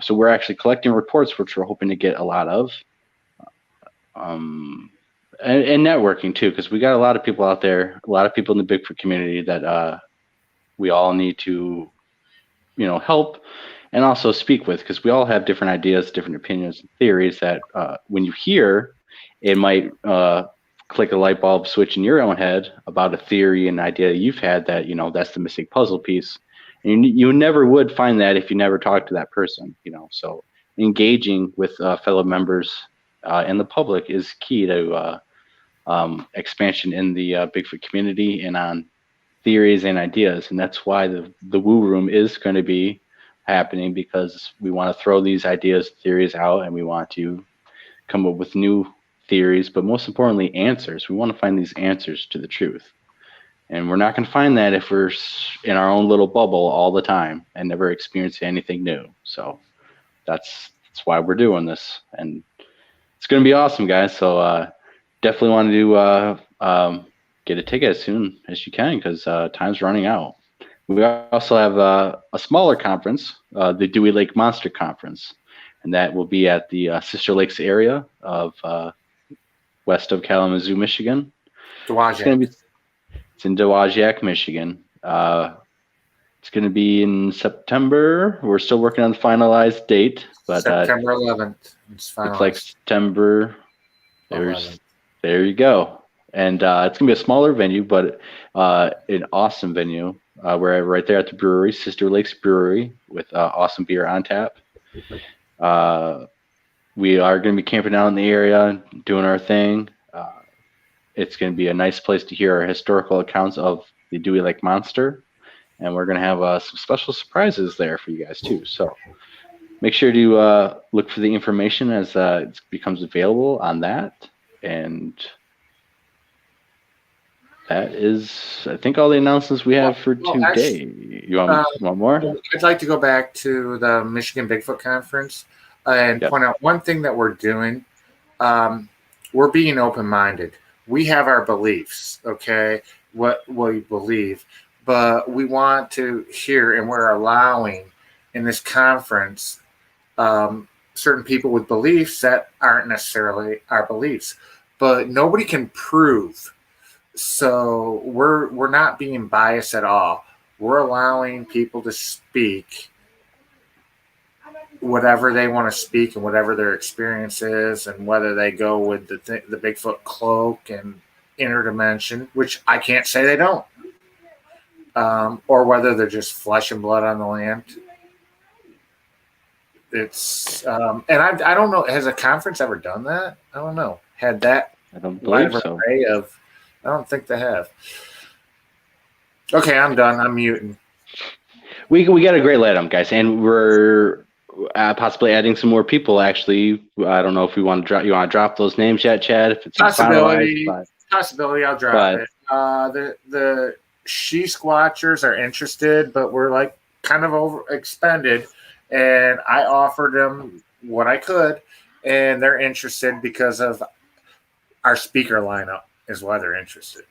Speaker 3: So we're actually collecting reports, which we're hoping to get a lot of. And networking too, because we got a lot of people out there, a lot of people in the Bigfoot community that we all need to, help and also speak with, because we all have different ideas, different opinions, and theories that when you hear, it might click a light bulb switch in your own head about a theory and idea that you've had that, that's the missing puzzle piece. And you never would find that if you never talked to that person, so engaging with fellow members and the public is key to expansion in the Bigfoot community and on theories and ideas. And that's why the Woo Room is going to be happening, because we want to throw these ideas, theories out, and we want to come up with new theories, but most importantly, answers. We want to find these answers to the truth. And we're not going to find that if we're in our own little bubble all the time and never experience anything new. So that's why we're doing this. And it's going to be awesome, guys. So definitely want to get a ticket as soon as you can, because time's running out. We also have a smaller conference, the Dewey Lake Monster Conference, and that will be at the Sister Lakes area of west of Kalamazoo, Michigan. It's in Dowagiac, Michigan. It's going to be in September. We're still working on the finalized date, but
Speaker 5: September 11th.
Speaker 3: It's like September. There you go. And it's going to be a smaller venue, but an awesome venue. We're right there at the brewery, Sister Lakes Brewery, with awesome beer on tap. We are going to be camping out in the area, doing our thing. It's going to be a nice place to hear our historical accounts of the Dewey Lake Monster. And we're going to have some special surprises there for you guys, too. So make sure to look for the information as it becomes available on that. And that is, I think, all the announcements we have for today. Actually, you want more?
Speaker 5: I'd like to go back to the Michigan Bigfoot Conference and point out one thing that we're doing. We're being open-minded. We have our beliefs, okay, what we believe, but we want to hear, and we're allowing in this conference certain people with beliefs that aren't necessarily our beliefs, but nobody can prove. So we're not being biased at all. We're allowing people to speak whatever they want to speak and whatever their experience is, and whether they go with the Bigfoot cloak and interdimension, which I can't say they don't, or whether they're just flesh and blood on the land. It's and I don't know. Has a conference ever done that? I don't know. Had that?
Speaker 3: I don't believe so.
Speaker 5: I don't think they have. Okay, I'm done. I'm muting.
Speaker 3: We got a great lineup, guys, and we're possibly adding some more people. Actually, I don't know if you want to drop those names yet, Chad. If it's
Speaker 5: possibility, I'll drop it. The She Squatchers are interested, but we're like kind of overexpended, and I offered them what I could, and they're interested because of our speaker lineup is why they're interested.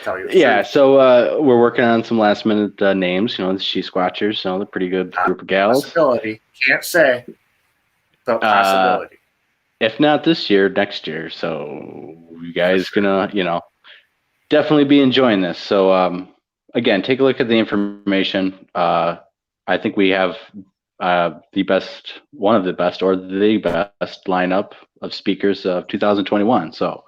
Speaker 5: Tell you the
Speaker 3: Yeah,
Speaker 5: truth.
Speaker 3: so we're working on some last minute names. The She Squatchers. They're a pretty good group of gals.
Speaker 5: Possibility. Can't say, but
Speaker 3: Uh,
Speaker 5: possibility.
Speaker 3: if not this year, next year. So you guys gonna, definitely be enjoying this. So again, take a look at the information. I think we have one of the best, or the best lineup of speakers of 2021. So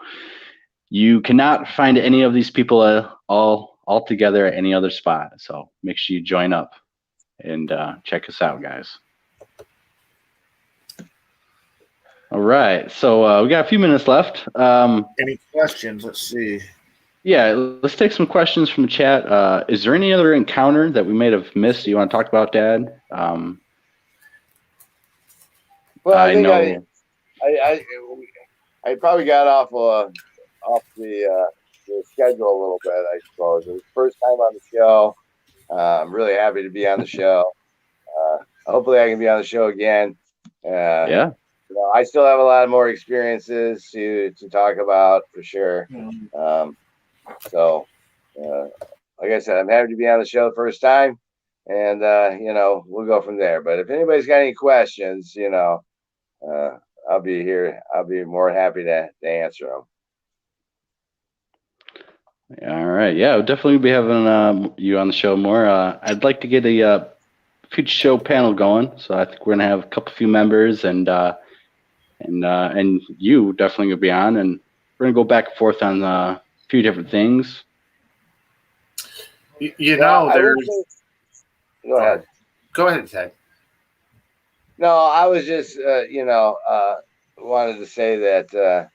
Speaker 3: you cannot find any of these people all together at any other spot. So make sure you join up and check us out, guys. All right, so we got a few minutes left.
Speaker 5: Any questions? Let's see.
Speaker 3: Yeah, let's take some questions from the chat. Is there any other encounter that we may have missed you want to talk about, Dad?
Speaker 4: Well, I think I probably got off the schedule a little bit, I suppose. It was the first time on the show. I'm really happy to be on the show. Hopefully I can be on the show again.
Speaker 3: Yeah.
Speaker 4: I still have a lot more experiences to talk about for sure. So, like I said, I'm happy to be on the show the first time, and we'll go from there. But if anybody's got any questions, I'll be here. I'll be more than happy to answer them.
Speaker 3: All right. Yeah, we'll definitely be having you on the show more. I'd like to get a future show panel going, so I think we're gonna have a few members, and you definitely will be on, and we're gonna go back and forth on a few different things.
Speaker 4: Go ahead.
Speaker 5: Go ahead, Ted.
Speaker 4: No, I was just, wanted to say that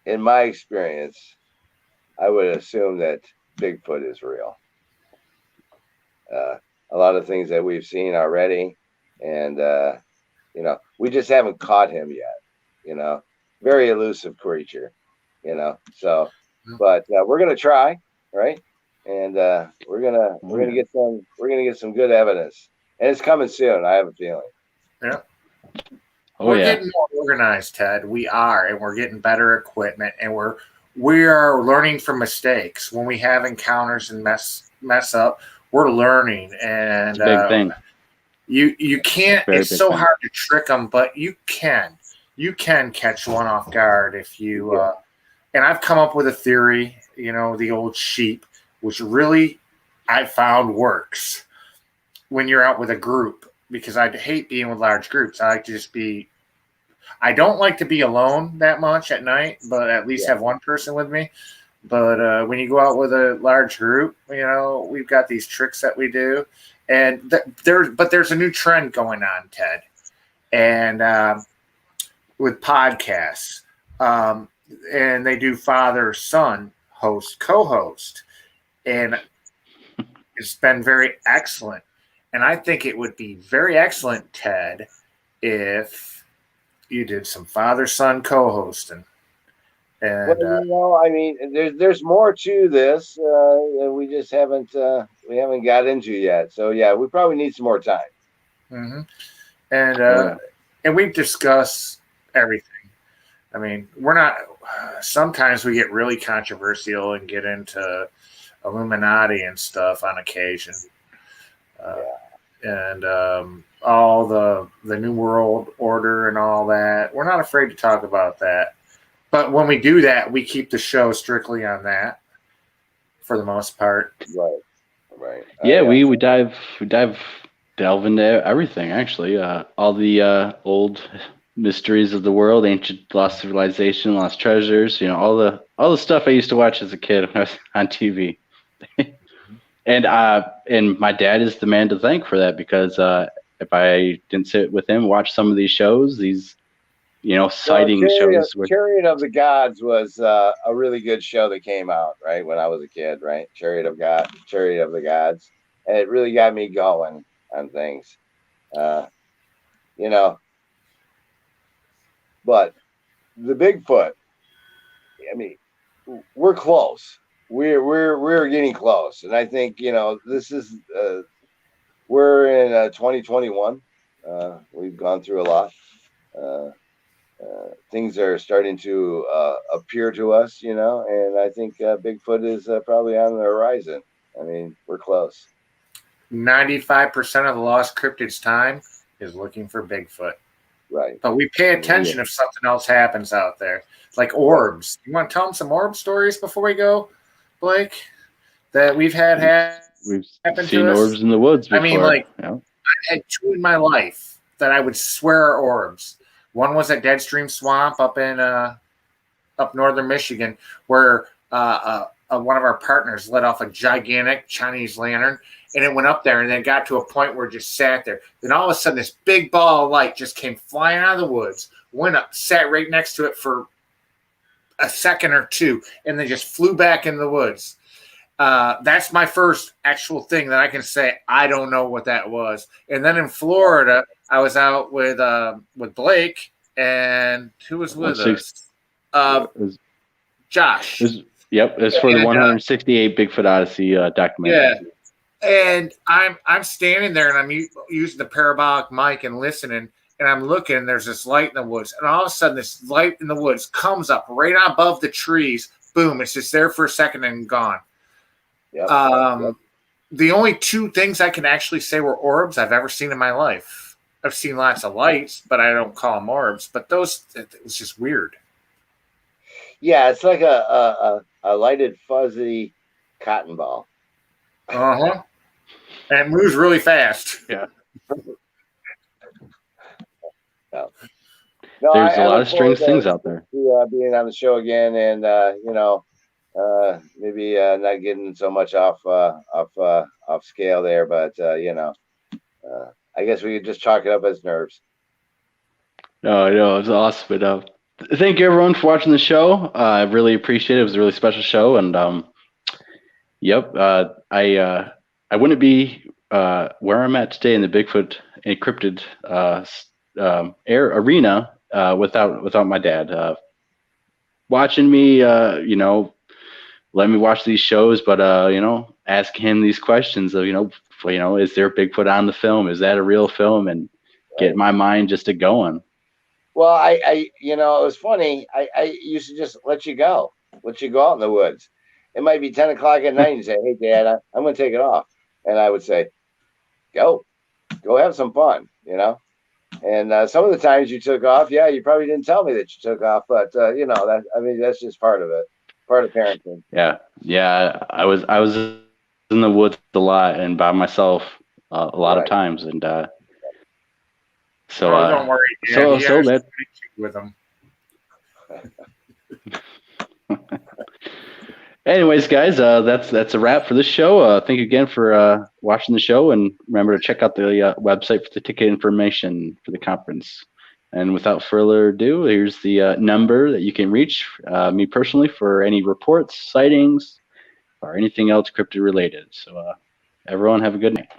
Speaker 4: in my experience, I would assume that Bigfoot is real. A lot of things that we've seen already, and we just haven't caught him yet. Very elusive creature. So, but we're gonna try, right? And we're gonna get some good evidence, and it's coming soon. I have a feeling.
Speaker 5: Yeah.
Speaker 3: We're
Speaker 5: getting more organized, Ted. We are, and we're getting better equipment, and we are learning from mistakes. When we have encounters and mess up, we're learning. And
Speaker 3: big thing.
Speaker 5: You can't. It's so hard to trick them, but you can. You can catch one off guard if you. And I've come up with a theory. The old sheep, which really I found works when you're out with a group, because I hate being with large groups. I like to just be. I don't like to be alone that much at night, but at least have one person with me. But when you go out with a large group, we've got these tricks that we do, and there's a new trend going on, Ted, and with podcasts, and they do father-son, host, co-host, and it's been very excellent. And I think it would be very excellent, Ted, if you did some father-son co-hosting. And
Speaker 4: I mean, there's more to this. We just haven't got into yet. So yeah, we probably need some more time.
Speaker 5: Mm-hmm. And we've discussed everything. I mean, we're not. Sometimes we get really controversial and get into Illuminati and stuff on occasion. And all the New World Order and all that. We're not afraid to talk about that. But when we do that, we keep the show strictly on that for the most part.
Speaker 4: Right.
Speaker 3: Yeah, we delve into everything, actually. All the old mysteries of the world, ancient lost civilization, lost treasures, all the stuff I used to watch as a kid when I was on TV. And my dad is the man to thank for that, because if I didn't sit with him, watch some of these shows, sighting shows.
Speaker 4: Chariot of the Gods was a really good show that came out right when I was a kid, right? Chariot of the Gods, and it really got me going on things, But the Bigfoot, I mean, we're close. We're getting close, and I think this is we're in 2021. We've gone through a lot. things are starting to appear to us, you know, and I think Bigfoot is probably on the horizon. I mean, we're close.
Speaker 5: 95% of the Lost Cryptids time is looking for Bigfoot.
Speaker 4: Right.
Speaker 5: But we pay attention if something else happens out there, like orbs. You want to tell them some orb stories before we go, Blake? That we've had
Speaker 3: We've
Speaker 5: happen
Speaker 3: seen
Speaker 5: to us?
Speaker 3: orbs in the woods before.
Speaker 5: I mean, like,
Speaker 3: yeah.
Speaker 5: I had two in my life that I would swear are orbs. One was at Deadstream Swamp up in up northern Michigan, where one of our partners let off a gigantic Chinese lantern, and it went up there, and then got to a point where it just sat there. Then all of a sudden, this big ball of light just came flying out of the woods, went up, sat right next to it for a second or two, and then just flew back in the woods. That's my first actual thing that I can say I don't know what that was. And then in Florida, I was out with Blake, and who was with us? Josh.
Speaker 3: Yep, it's for the 168 Bigfoot Odyssey documentary.
Speaker 5: Yeah, and I'm standing there, and I'm using the parabolic mic and listening, and I'm looking, and there's this light in the woods, and all of a sudden, this light in the woods comes up right above the trees. Boom! It's just there for a second and gone.
Speaker 4: Yep.
Speaker 5: The only two things I can actually say were orbs I've ever seen in my life. I've seen lots of lights, but I don't call them orbs. But those, it was just weird.
Speaker 4: Yeah, it's like a lighted fuzzy cotton ball.
Speaker 5: And it moves really fast.
Speaker 3: Yeah.
Speaker 4: No,
Speaker 3: There's a lot of
Speaker 4: look forward
Speaker 3: strange things out there.
Speaker 4: To being on the show again, and maybe not getting so much off scale there, but I guess we could just chalk it up as nerves.
Speaker 3: No, it was awesome. But thank you everyone for watching the show. I really appreciate it. It was a really special show, and I wouldn't be where I'm at today in the Bigfoot encrypted air arena without my dad watching me. Let me watch these shows, but ask him these questions of is there Bigfoot on the film? Is that a real film? And get my mind just to going.
Speaker 4: Well, it was funny. I used to just let you go out in the woods. It might be 10 o'clock at night and you say, "Hey, Dad, I'm going to take it off." And I would say, go have some fun, And some of the times you took off, yeah, you probably didn't tell me that you took off, but that's just part of it, part of parenting.
Speaker 3: Yeah. I was in the woods a lot and by myself a lot of times, and so
Speaker 5: don't worry, Dad.
Speaker 3: so that
Speaker 5: with them.
Speaker 3: Anyways, guys, that's a wrap for this show. Thank you again for watching the show, and remember to check out the website for the ticket information for the conference. And without further ado, here's the number that you can reach me personally for any reports, sightings, or anything else cryptid related. So everyone have a good night.